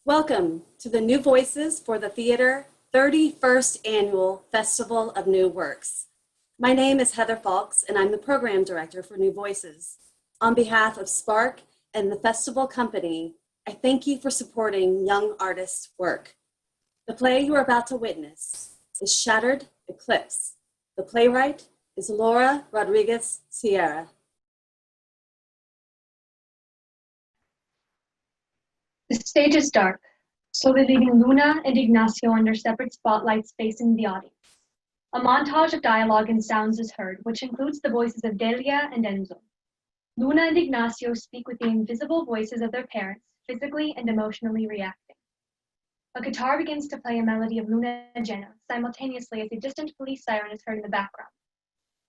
Welcome to the New Voices for the Theater 31st Annual Festival of New Works. My name is Heather Falks, and I'm the Program Director for New Voices. On behalf of SPARC and the Festival Company, I thank you for supporting young artists' work. The play you are about to witness is Shattered Eclipse. The playwright is Laura Rodriguez Sierra. The stage is dark, slowly leaving Luna and Ignacio under separate spotlights facing the audience. A montage of dialogue and sounds is heard, which includes the voices of Delia and Enzo. Luna and Ignacio speak with the invisible voices of their parents, physically and emotionally reacting. A guitar begins to play a melody of Luna Llena, simultaneously as a distant police siren is heard in the background.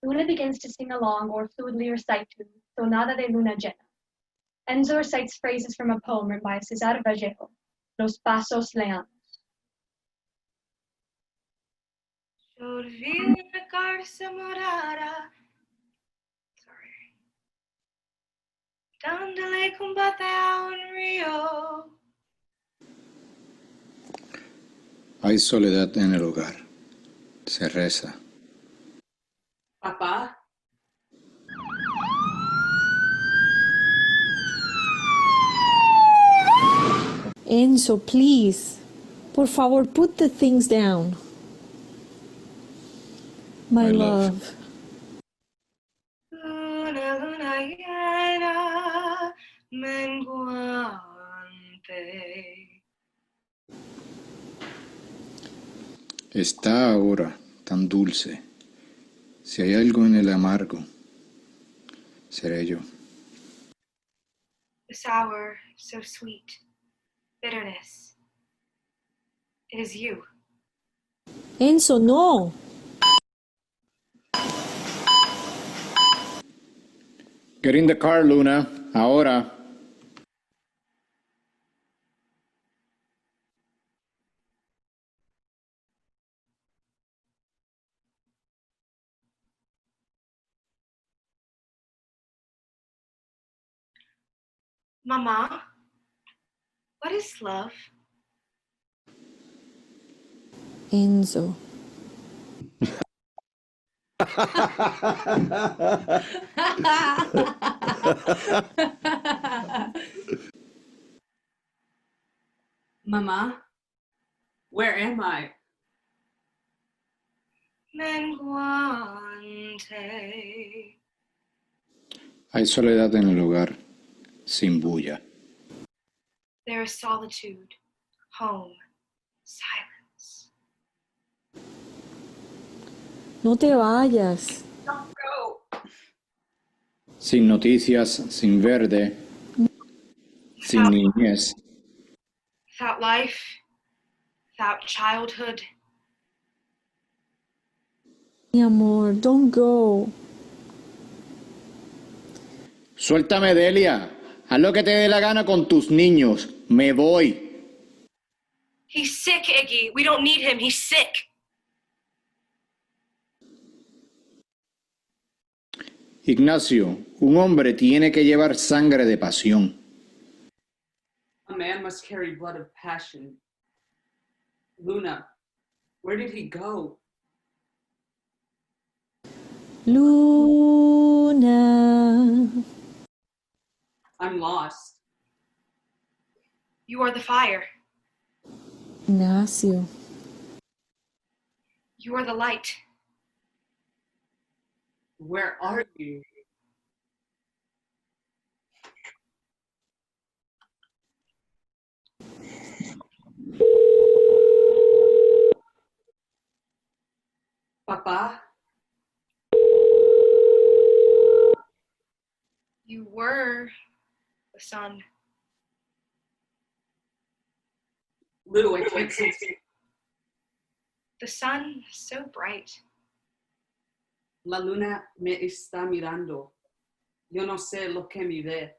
Luna begins to sing along or fluidly recite to Tonada de Luna Llena. Enzo recites phrases from a poem written by Cesar Vallejo, Los Pasos Leanos. Hay soledad en el hogar. Se reza. Papá. Enzo, please. Por favor, put the things down. My love. Luna, luna llena, menguante. Está ahora tan dulce. Si hay algo en el amargo, seré yo. The sour, so sweet. Bitterness. It is you. Enzo, no. Get in the car, Luna. Ahora. Mama, what is love? Enzo. Mama, where am I? Menguante. Hay soledad en el hogar, sin bulla. There is solitude, home, silence. No te vayas. Don't go. Sin noticias, sin verde, sin niñez. Without life, without childhood. Mi amor, don't go. Suéltame, Delia. Haz lo que te dé la gana con tus niños. Me voy. He's sick, Iggy. We don't need him. He's sick. Ignacio, un hombre tiene que llevar sangre de pasión. A man must carry blood of passion. Luna, where did he go? Luna. I'm lost. You are the fire. Ignacio. You are the light. Where are you? Papa? You were the sun. Lou, I can't see. The sun is so bright. La luna me está mirando. Yo no sé lo que me ve.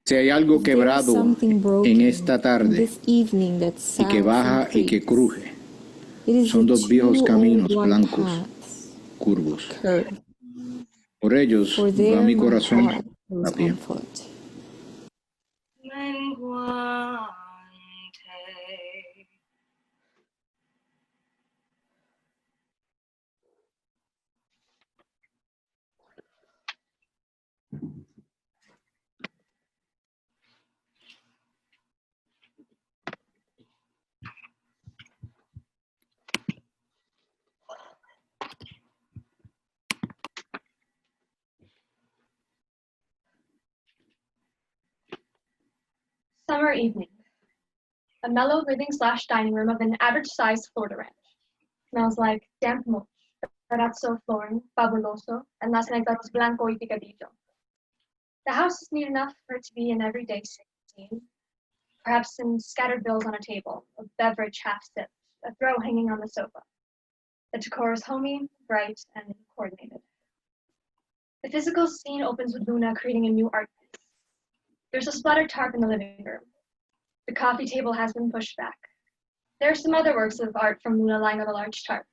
Si hay algo quebrado en esta tarde y que baja y que cruje, son dos viejos caminos blancos, curvos. Por ellos va mi corazón también. summer evening. A mellow living/dining room of an average-sized Florida ranch. Smells like damp mulch, terrazzo flooring, fabuloso, and las negras blanco y picadillo. The house is neat enough for it to be an everyday scene. Perhaps some scattered bills on a table, a beverage half-sipped, a throw hanging on the sofa. The decor is homey, bright, and coordinated. The physical scene opens with Luna creating a new art piece. There's a splattered tarp in the living room. The coffee table has been pushed back. There are some other works of art from Luna lying on a large tarp.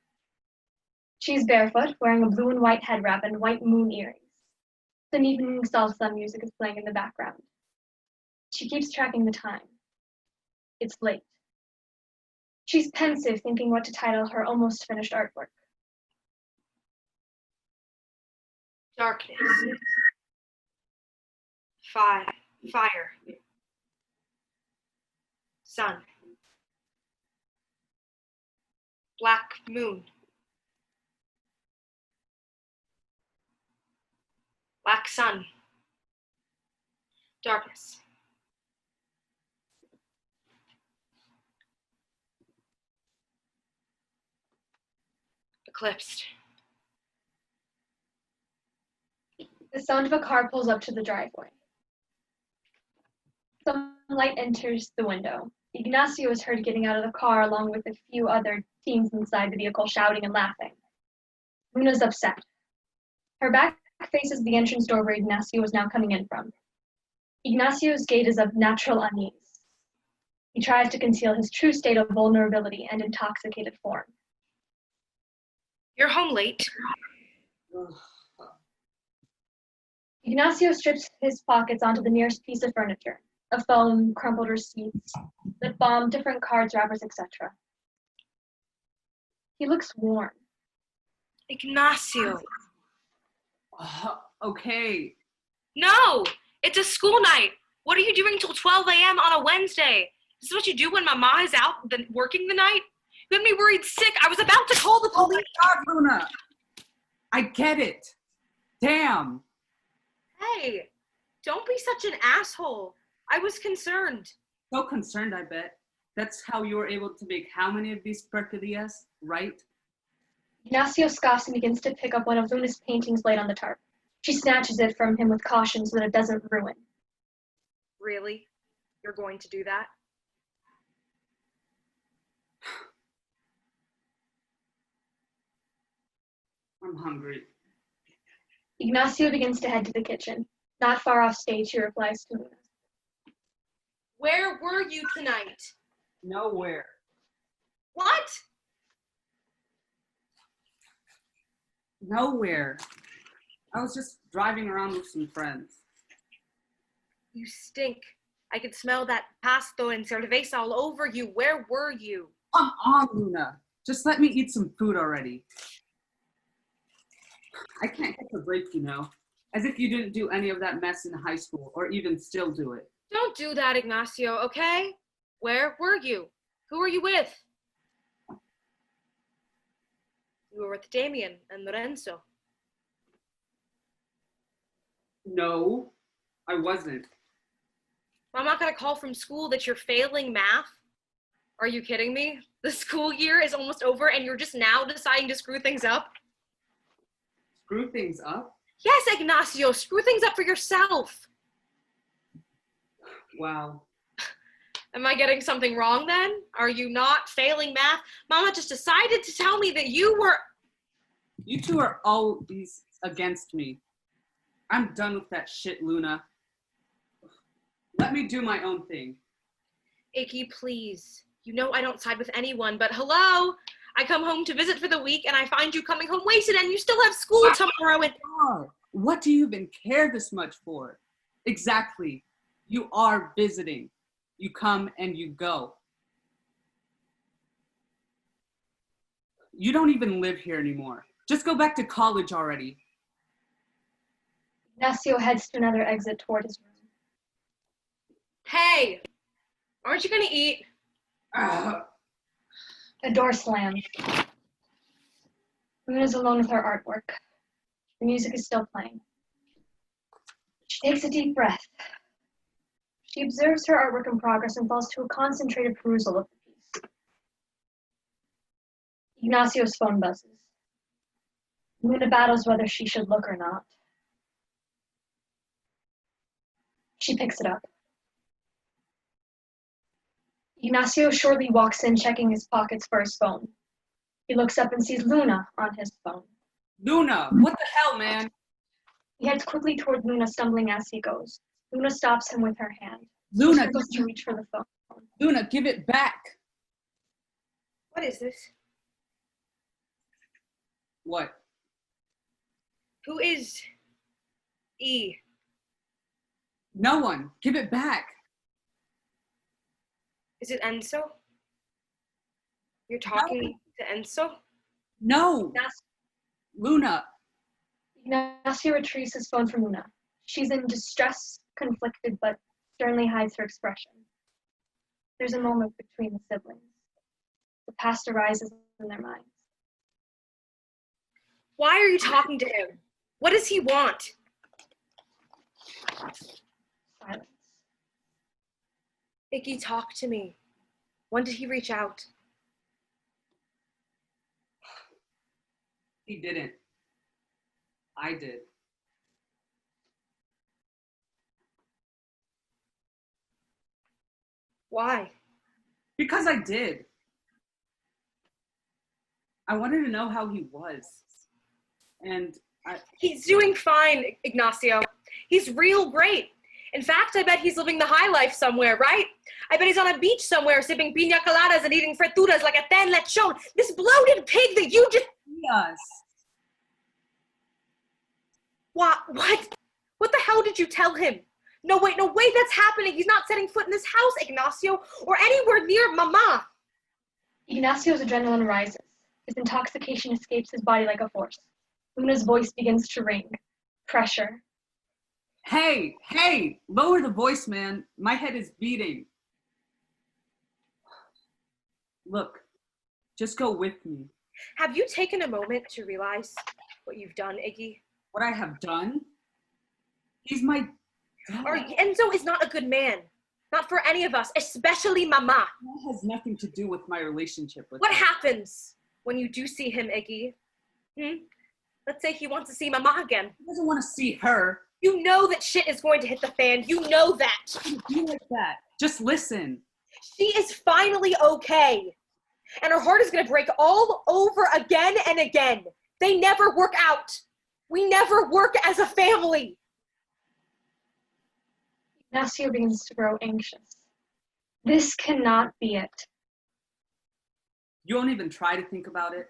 She's barefoot, wearing a blue and white head wrap and white moon earrings. Some evening salsa music is playing in the background. She keeps tracking the time. It's late. She's pensive, thinking what to title her almost finished artwork. Darkness. Fire. Sun. Black moon. Black sun. Darkness. Eclipsed. The sound of a car pulls up to the driveway. Some light enters the window. Ignacio is heard getting out of the car along with a few other teens inside the vehicle shouting and laughing. Luna's upset. Her back faces the entrance door where Ignacio is now coming in from. Ignacio's gait is of natural unease. He tries to conceal his true state of vulnerability and intoxicated form. You're home late. Ignacio strips his pockets onto the nearest piece of furniture. A phone, crumpled receipts, lip balm, different cards, wrappers, etc. He looks worn. Ignacio. Okay. No! It's a school night. What are you doing till 12 a.m. on a Wednesday? This is what you do when Mama is out working the night? You had me worried sick. I was about to call the police. God, Luna. I get it. Damn. Hey, don't be such an asshole. I was concerned. So concerned, I bet. That's how you were able to make how many of these porquerías, right? Ignacio scoffs and begins to pick up one of Luna's paintings laid on the tarp. She snatches it from him with caution so that it doesn't ruin. Really? You're going to do that? I'm hungry. Ignacio begins to head to the kitchen. Not far off stage, he replies to Luna. Where were you tonight? Nowhere. What? Nowhere. I was just driving around with some friends. You stink. I could smell that pasto and cerveza all over you. Where were you? Come on, Luna. Just let me eat some food already. I can't catch a break, you know. As if you didn't do any of that mess in high school, or even still do it. Don't do that, Ignacio, okay? Where were you? Who were you with? You were with Damien and Lorenzo. No, I wasn't. Mama got a call from school that you're failing math. Are you kidding me? The school year is almost over and you're just now deciding to screw things up? Screw things up? Yes, Ignacio, screw things up for yourself. Wow. Am I getting something wrong then? Are you not failing math? Mama just decided to tell me that you were... You two are always against me. I'm done with that shit, Luna. Let me do my own thing. Icky, please. You know I don't side with anyone, but hello? I come home to visit for the week and I find you coming home wasted and you still have school tomorrow and... What do you even care this much for? Exactly. You are visiting. You come and you go. You don't even live here anymore. Just go back to college already. Ignacio heads to another exit toward his room. Hey, aren't you gonna eat? The door slams. Luna's alone with her artwork. The music is still playing. She takes a deep breath. She observes her artwork in progress and falls to a concentrated perusal of the piece. Ignacio's phone buzzes. Luna battles whether she should look or not. She picks it up. Ignacio shortly walks in, checking his pockets for his phone. He looks up and sees Luna on his phone. Luna, what the hell, man? He heads quickly toward Luna, stumbling as he goes. Luna stops him with her hand. Luna, She goes to reach for the phone. Luna, give it back. What is this? What? Who is E? No one. Give it back. Is it Enzo? You're talking to Enzo? No. Luna. Ignacio retrieves his phone from Luna. She's in distress, conflicted, but sternly hides her expression. There's a moment between the siblings. The past arises in their minds. Why are you talking to him? What does he want? Silence. Icky, talk to me. When did he reach out? He didn't. I did. Why? Because I did. I wanted to know how he was. And He's doing fine, Ignacio. He's real great. In fact, I bet he's living the high life somewhere, right? I bet he's on a beach somewhere sipping piña coladas and eating frituras like a ten lechon. This bloated pig that you just... Yes. What? What the hell did you tell him? No, wait, that's happening. He's not setting foot in this house, Ignacio, or anywhere near Mama. Ignacio's adrenaline rises. His intoxication escapes his body like a force. Luna's voice begins to ring. Pressure. Hey, lower the voice, man. My head is beating. Look, just go with me. Have you taken a moment to realize what you've done, Iggy? What I have done? He's my dad. Enzo is not a good man. Not for any of us, especially Mama. That has nothing to do with my relationship with What him. happens when you do see him, Iggy? Let's say he wants to see Mama again. He doesn't want to see her. You know that shit is going to hit the fan. You know that. Be like that. Just listen. She is finally okay. And her heart is going to break all over again and again. They never work out. We never work as a family. Ignacio begins to grow anxious. This cannot be it. You won't even try to think about it.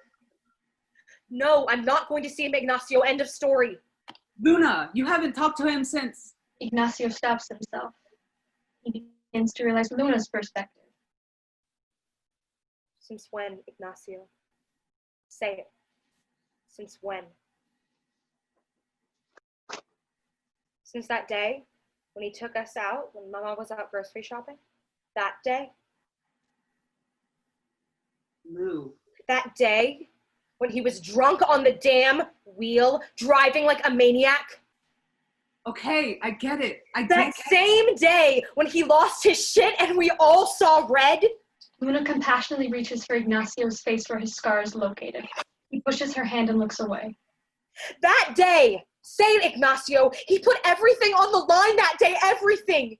No, I'm not going to see him, Ignacio. End of story. Luna, you haven't talked to him since. Ignacio stops himself. He begins to realize Luna's perspective. Since when, Ignacio? Say it. Since when? Since that day when he took us out, when Mama was out grocery shopping? That day? Lou. That day when he was drunk on the damn wheel, driving like a maniac? Okay, I get it. That same day when he lost his shit and we all saw red? Luna compassionately reaches for Ignacio's face where his scar is located. He pushes her hand and looks away. That day, say it, Ignacio, he put everything on the line that day, everything.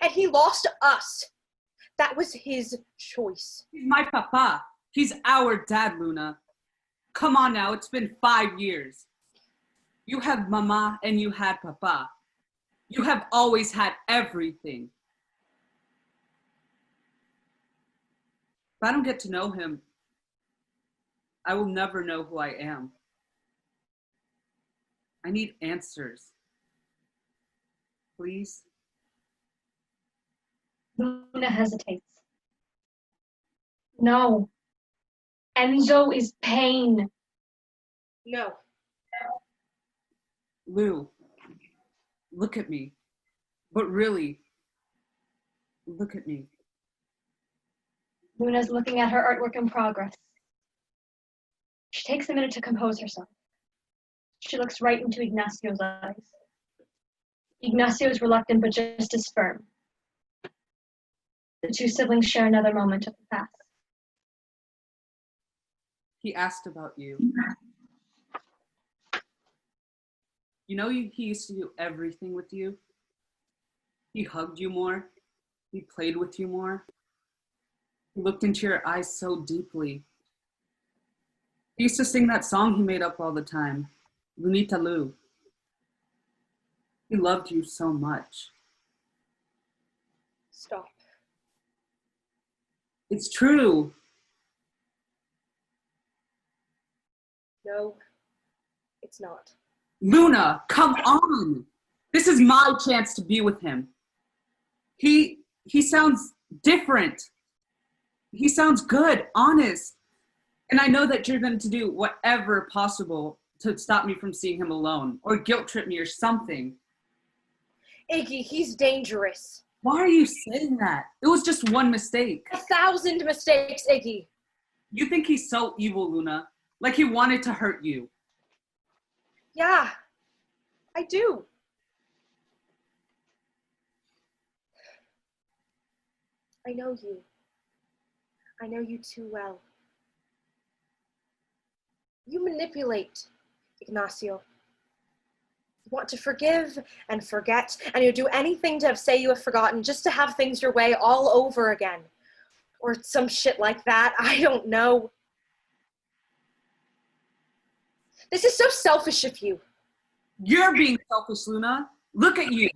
And he lost us. That was his choice. He's my papa. He's our dad, Luna. Come on now, it's been 5 years. You have mama and you had papa. You have always had everything. If I don't get to know him, I will never know who I am. I need answers. Please? Luna hesitates. No. Enzo is pain. No. Lou, look at me. But really, look at me. Luna's looking at her artwork in progress. She takes a minute to compose herself. She looks right into Ignacio's eyes. Ignacio is reluctant but just as firm. The two siblings share another moment of the past. He asked about you. You know, he used to do everything with you. He hugged you more. He played with you more. He looked into your eyes so deeply. He used to sing that song he made up all the time, Lunita Lu. He loved you so much. Stop. It's true. No, it's not. Luna, come on. This is my chance to be with him. He sounds different. He sounds good, honest. And I know that you're going to do whatever possible to stop me from seeing him alone or guilt trip me or something. Iggy, he's dangerous. Why are you saying that? It was just one mistake. 1,000 mistakes, Iggy. You think he's so evil, Luna? Like he wanted to hurt you. Yeah, I do. I know you. I know you too well. You manipulate, Ignacio. You want to forgive and forget, and you do anything to say you have forgotten just to have things your way all over again. Or some shit like that, I don't know. This is so selfish of you. You're being selfish, Luna. Look at you.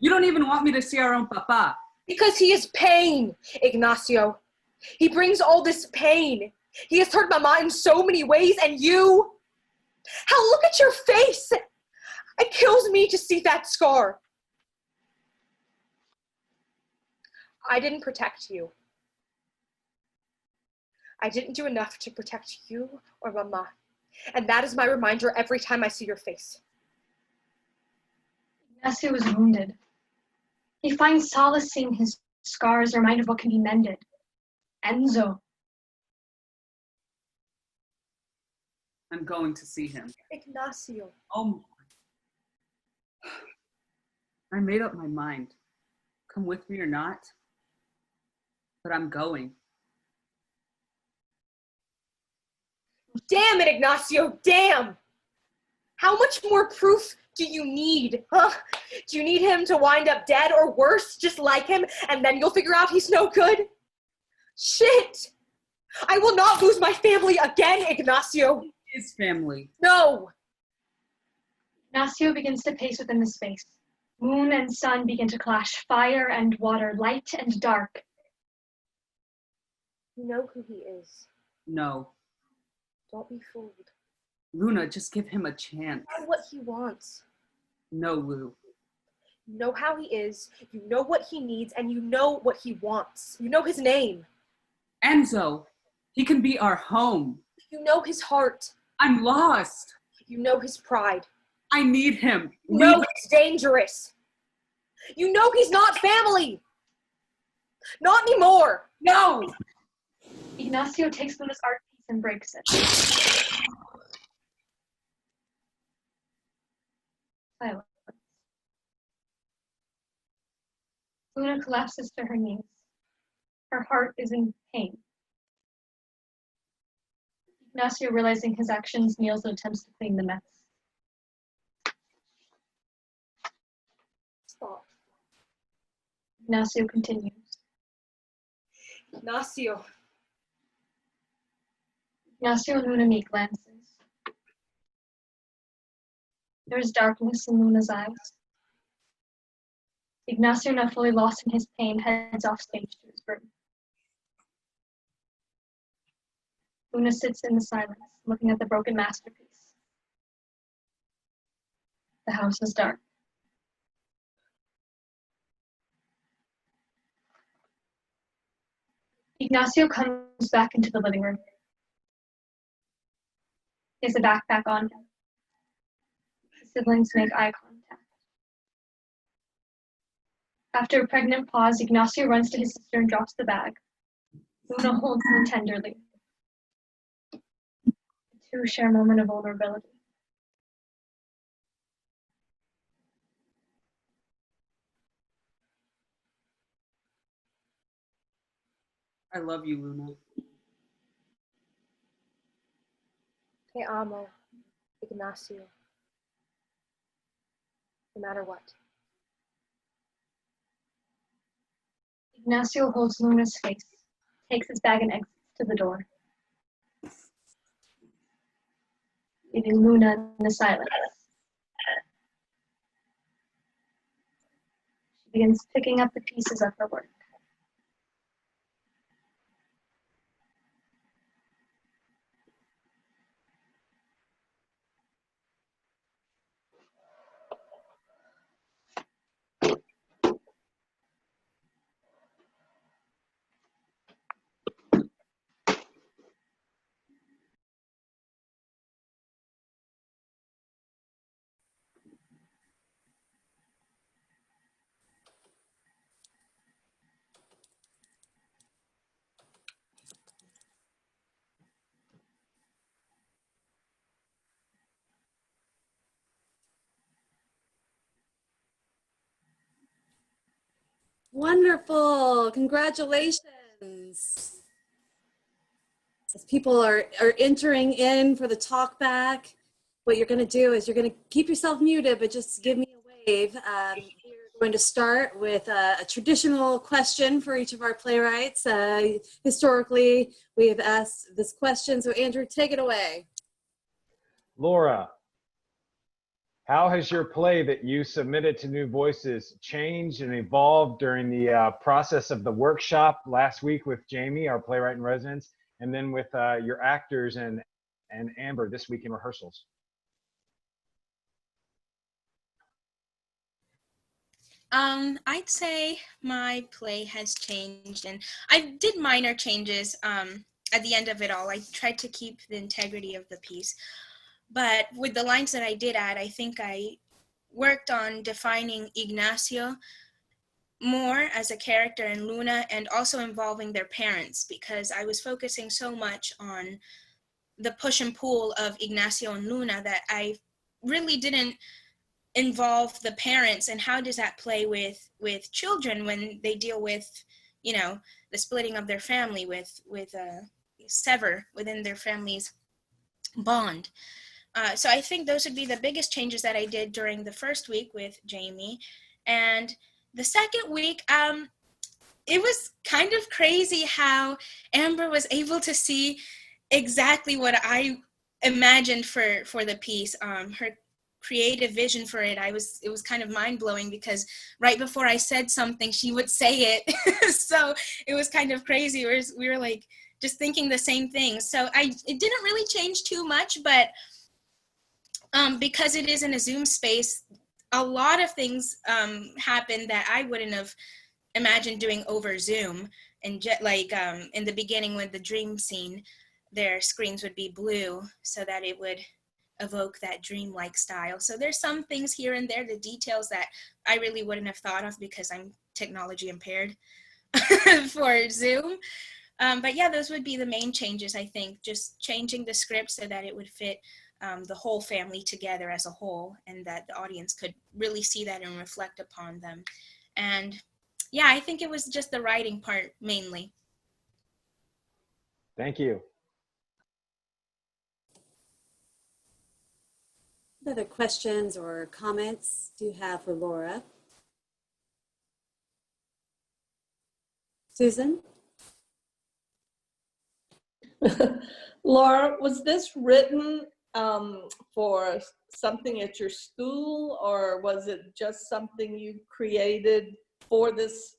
You don't even want me to see our own papa. Because he is pain, Ignacio. He brings all this pain. He has hurt Mama in so many ways, and you? Hell, look at your face. It kills me to see that scar. I didn't protect you. I didn't do enough to protect you or Mama. And that is my reminder every time I see your face. Ignacio was wounded. He finds solace seeing his scars, a reminder of what can be mended. Enzo. I'm going to see him. Ignacio. Oh, I made up my mind. Come with me or not, but I'm going. Damn it, Ignacio, damn! How much more proof do you need, huh? Do you need him to wind up dead or worse, just like him, and then you'll figure out he's no good? Shit! I will not lose my family again, Ignacio! His family. No! Ignacio begins to pace within the space. Moon and sun begin to clash, fire and water, light and dark. You know who he is. No. Don't be fooled. Luna, just give him a chance. You know what he wants. No, Lou. You know how he is, you know what he needs, and you know what he wants. You know his name. Enzo, he can be our home. You know his heart. I'm lost. You know his pride. I need him. You know he's dangerous. You know he's not family. Not anymore. No! Ignacio takes Luna's art piece and breaks it. Silence. Luna collapses to her knees. Her heart is in pain. Ignacio, realizing his actions, kneels and attempts to clean the mess. Stop. Ignacio continues. Ignacio. Ignacio and Luna meet glances. There is darkness in Luna's eyes. Ignacio, now fully lost in his pain, heads off stage to his room. Luna sits in the silence, looking at the broken masterpiece. The house is dark. Ignacio comes back into the living room. He has a backpack on him. The siblings make eye contact. After a pregnant pause, Ignacio runs to his sister and drops the bag. Luna holds him tenderly. The two share a moment of vulnerability. I love you, Luna. Te amo, Ignacio. No matter what. Ignacio holds Luna's face, takes his bag and exits to the door, leaving Luna in the silence. She begins picking up the pieces of her work. Wonderful. Congratulations. As people are entering in for the talk back, what you're going to do is you're going to keep yourself muted, but just give me a wave. We're going to start with a traditional question for each of our playwrights. Historically, we have asked this question, so Andrew, take it away. Laura, how has your play that you submitted to New Voices changed and evolved during the process of the workshop last week with Jamie, our playwright in residence, and then with your actors and Amber this week in rehearsals? I'd say my play has changed, and I did minor changes at the end of it all. I tried to keep the integrity of the piece. But with the lines that I did add, I think I worked on defining Ignacio more as a character in Luna, and also involving their parents, because I was focusing so much on the push and pull of Ignacio and Luna that I really didn't involve the parents, and how does that play with children when they deal with, you know, the splitting of their family, with sever within their family's bond. So I think those would be the biggest changes that I did during the first week with Jamie. And the second week, it was kind of crazy how Amber was able to see exactly what I imagined for the piece. Her creative vision for it, it was kind of mind-blowing, because right before I said something, she would say it. So it was kind of crazy. We were like just thinking the same thing. So it didn't really change too much, but because it is in a Zoom space, a lot of things happen that I wouldn't have imagined doing over Zoom. And like in the beginning with the dream scene, their screens would be blue so that it would evoke that dreamlike style. So there's some things here and there, the details that I really wouldn't have thought of because I'm technology impaired for Zoom. But yeah, those would be the main changes, I think, just changing the script so that it would fit the whole family together as a whole, and that the audience could really see that and reflect upon them. And yeah, I think it was just the writing part mainly. Thank you. What other questions or comments do you have for Laura? Susan? Laura, was this written for something at your school, or was it just something you created for this,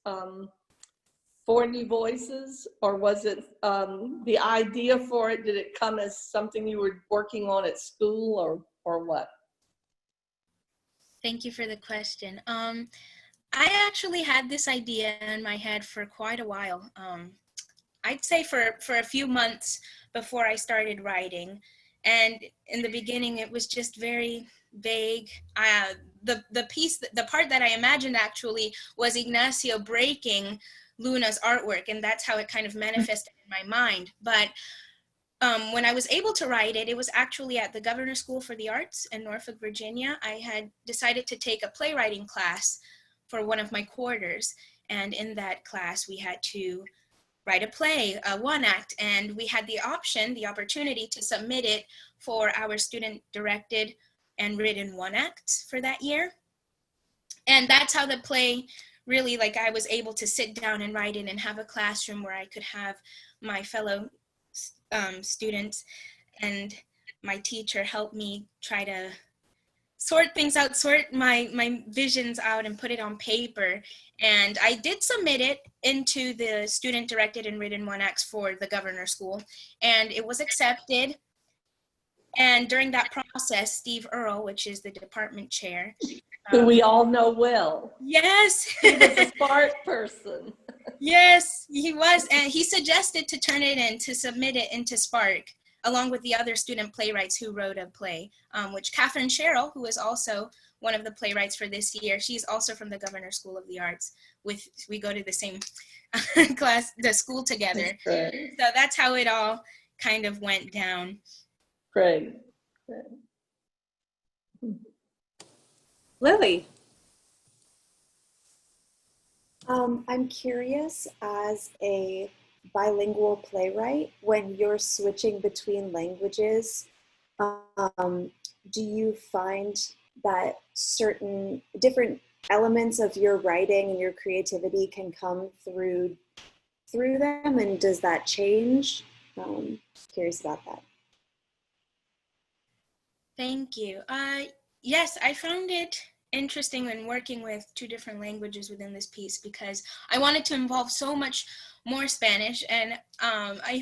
for New Voices, or was it the idea for it, did it come as something you were working on at school, or what? Thank you for the question. I actually had this idea in my head for quite a while. I'd say for a few months before I started writing. And in the beginning, it was just very vague. The part that I imagined actually was Ignacio breaking Luna's artwork, and that's how it kind of manifested in my mind. But when I was able to write it, it was actually at the Governor's School for the Arts in Norfolk, Virginia. I had decided to take a playwriting class for one of my quarters. And in that class, we had to write a play, a one act, and we had the opportunity to submit it for our student directed and written one acts for that year. And that's how the play really, like, I was able to sit down and write it and have a classroom where I could have my fellow students and my teacher help me try to sort things out, sort my visions out and put it on paper. And I did submit it into the student directed and written one acts for the Governor School, and it was accepted. And during that process, Steve Earle, which is the department chair, who we all know well. Yes. He was a SPARC person. Yes, he was. And he suggested to turn it in, to submit it into SPARC, along with the other student playwrights who wrote a play, which Catherine Sherrill, who is also one of the playwrights for this year, she's also from the Governor School of the Arts. We go to the same class, the school together. Great. So that's how it all kind of went down. Great. Lily. I'm curious, as a bilingual playwright, when you're switching between languages, do you find that certain different elements of your writing and your creativity can come through them, and does that change? Curious about that. Thank you. Yes, I found it interesting when working with two different languages within this piece, because I wanted to involve so much more Spanish, and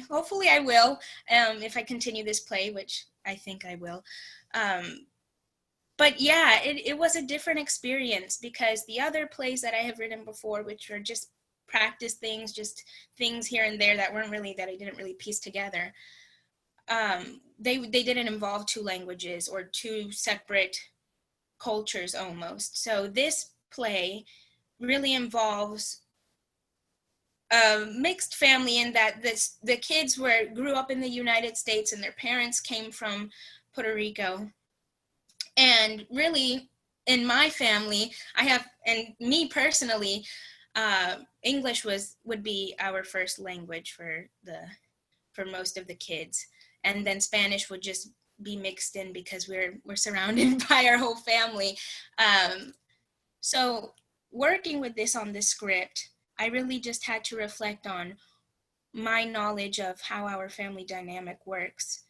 hopefully I will if I continue this play, which I think I will. But yeah, it was a different experience, because the other plays that I have written before, which were just practice things, just things here and there that I didn't really piece together, they didn't involve two languages or two separate cultures almost. So this play really involves a mixed family, in that the kids grew up in the United States and their parents came from Puerto Rico. And really, in my family, and me personally, English would be our first language for most of the kids, and then Spanish would just be mixed in because we're surrounded by our whole family. So working with this on the script, I really just had to reflect on my knowledge of how our family dynamic works,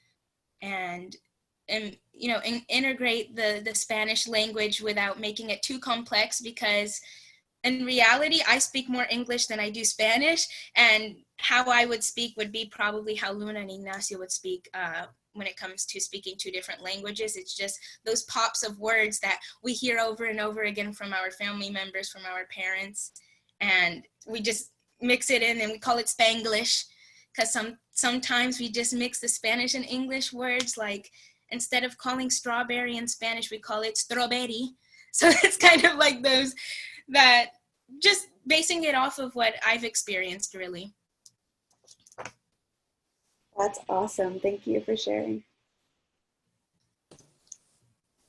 and integrate the Spanish language without making it too complex, because in reality, I speak more English than I do Spanish, and how I would speak would be probably how Luna and Ignacio would speak when it comes to speaking two different languages. It's just those pops of words that we hear over and over again from our family members, from our parents, and we just mix it in and we call it Spanglish, because sometimes we just mix the Spanish and English words, like instead of calling strawberry in Spanish, we call it strawberry. So it's kind of like those, that just basing it off of what I've experienced, really. That's awesome. Thank you for sharing.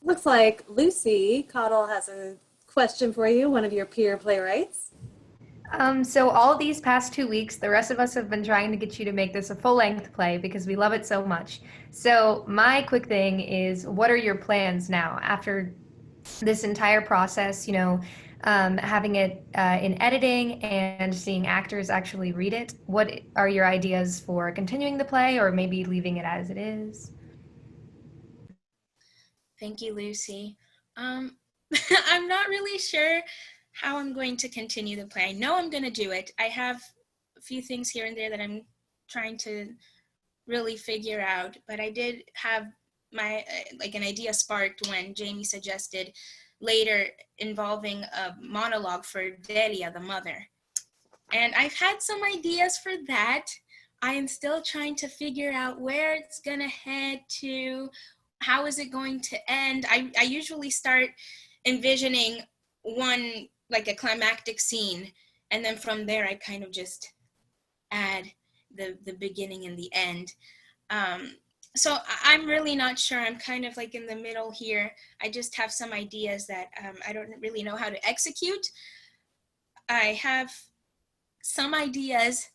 Looks like Lucy Cottle has a question for you, one of your peer playwrights. So all these past 2 weeks, the rest of us have been trying to get you to make this a full-length play because we love it so much. So my quick thing is, what are your plans now after this entire process, having it in editing and seeing actors actually read it? What are your ideas for continuing the play, or maybe leaving it as it is? Thank you, Lucy. I'm not really sure how I'm going to continue the play. I know I'm going to do it. I have a few things here and there that I'm trying to really figure out, but I did have an idea sparked when Jamie suggested later involving a monologue for Delia, the mother. And I've had some ideas for that. I am still trying to figure out where it's gonna head to, how is it going to end. I usually start envisioning one, like a climactic scene, and then from there I kind of just add the beginning and the end. So I'm really not sure. I'm kind of like in the middle here. I just have some ideas that I don't really know how to execute. I have some ideas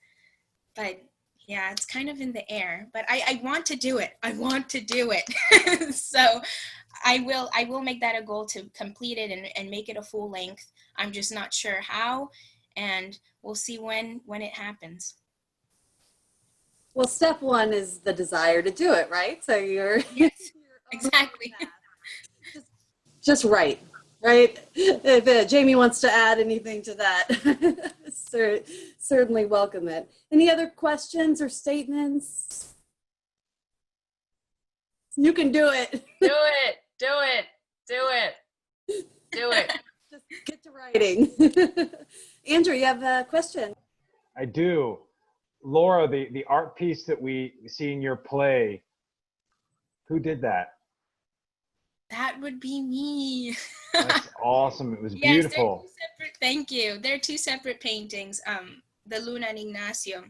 but yeah, it's kind of in the air, but I want to do it. I want to do it. So I will make that a goal to complete it and make it a full length. I'm just not sure how, and we'll see when it happens. Well, step one is the desire to do it, right? So you're yes, exactly. just right? If Jamie wants to add anything to that, certainly welcome it. Any other questions or statements? You can do it. Do it. Do it. Do it. Do it. Just get to writing. Andrew, you have a question? I do. Laura, the art piece that we see in your play, who did that? That would be me. That's awesome. It was yes, beautiful. They're two separate, thank you. They're two separate paintings. The Luna and Ignacio,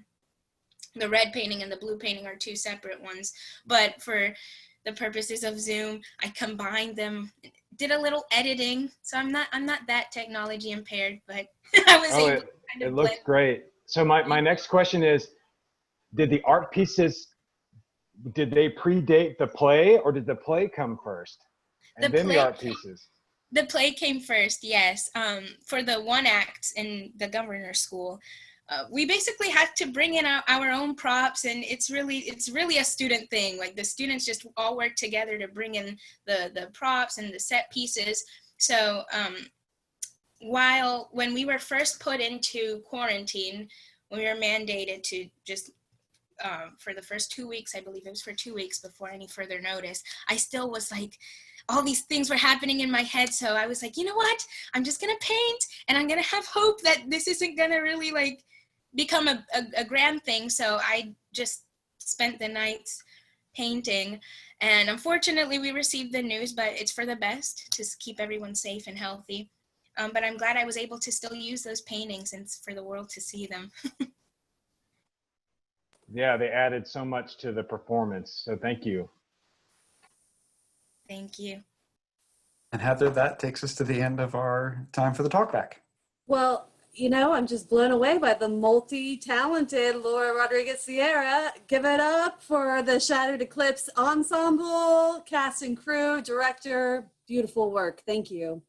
the red painting and the blue painting are two separate ones. But for the purposes of Zoom, I combined them, did a little editing. So I'm not that technology impaired, but I was able to kind of it looks great. So my next question is, did the art pieces, did they predate the play, or did the play come first? And then the art pieces? The play came first, yes. For the one act in the governor's school, we basically had to bring in our own props, and it's really a student thing. Like the students just all work together to bring in the props and the set pieces. So when we were first put into quarantine, when we were mandated to just for the first 2 weeks, I believe it was for 2 weeks before any further notice, I still was like, all these things were happening in my head. So I was like, you know what? I'm just going to paint, and I'm going to have hope that this isn't going to really like become a grand thing. So I just spent the nights painting, and unfortunately we received the news, but it's for the best to keep everyone safe and healthy. But I'm glad I was able to still use those paintings and for the world to see them. Yeah, they added so much to the performance. So thank you. Thank you. And Heather, that takes us to the end of our time for the talkback. Well, you know, I'm just blown away by the multi-talented Laura Rodriguez Sierra. Give it up for the Shattered Eclipse ensemble, cast and crew, director. Beautiful work. Thank you.